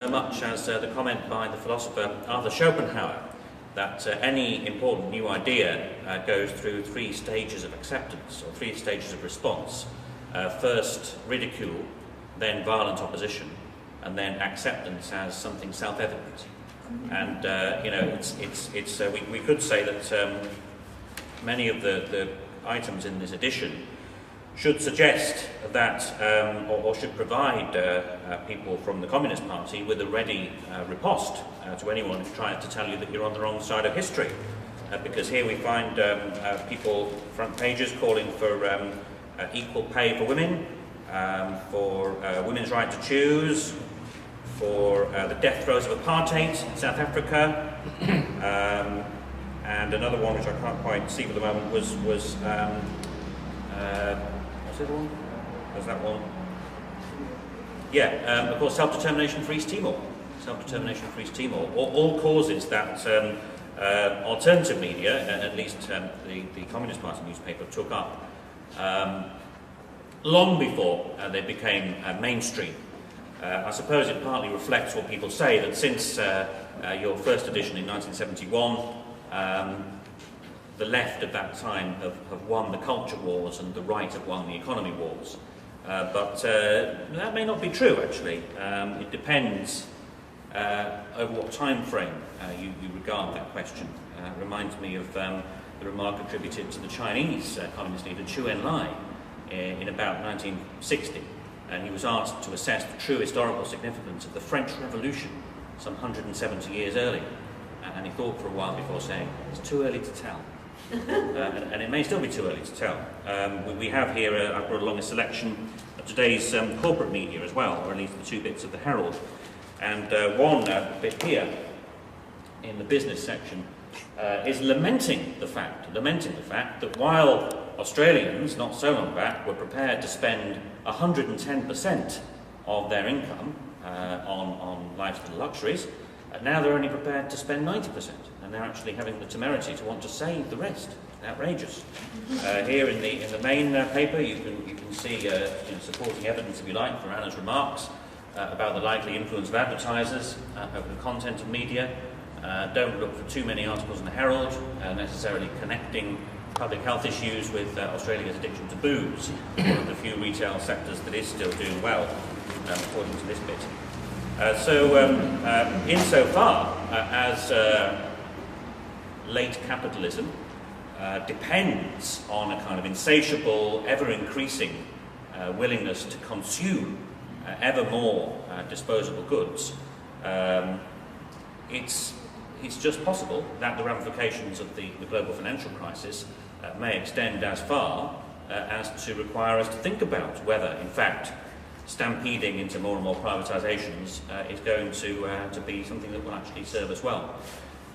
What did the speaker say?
Much as the comment by the philosopher Arthur Schopenhauer that any important new idea goes through 3 stages of acceptance, or 3 stages of response. First ridicule, then violent opposition, and then acceptance as something self-evident. And we could say that many of the items in this edition should suggest that, or should provide people from the Communist Party with a ready riposte to anyone who tries to tell you that you're on the wrong side of history. Because here we find people, front pages, calling for equal pay for women, for women's right to choose, for the death throes of apartheid in South Africa, and another one which I can't quite see for the moment was what's the other one? Was that one? Yeah, of course, self-determination for East Timor. Self-determination for East Timor. All causes that alternative media, at least the Communist Party newspaper, took up long before they became mainstream. I suppose it partly reflects what people say, that since your first edition in 1971, the left at that time have won the culture wars and the right have won the economy wars. But that may not be true, actually. It depends over what time frame you regard that question. It reminds me of the remark attributed to the Chinese communist leader Chu Enlai in about 1960. And he was asked to assess the true historical significance of the French Revolution some 170 years earlier. And he thought for a while before saying, it's too early to tell. And it may still be too early to tell. We have here, I've brought along a selection of today's corporate media as well, or at least the 2 bits of the Herald. And one bit here, in the business section, is lamenting the fact that while Australians, not so long back, were prepared to spend 110% of their income on lifestyle luxuries, now they're only prepared to spend 90%, and they're actually having the temerity to want to save the rest. Outrageous. Here in the main paper, you can see supporting evidence, if you like, for Anna's remarks about the likely influence of advertisers over the content of media. Don't look for too many articles in the Herald necessarily connecting public health issues with Australia's addiction to booze, one of the few retail sectors that is still doing well, according to this bit. Insofar as late capitalism depends on a kind of insatiable, ever-increasing willingness to consume ever more disposable goods, it's just possible that the ramifications of the global financial crisis may extend as far as to require us to think about whether, in fact, stampeding into more and more privatisations is going to be something that will actually serve us well.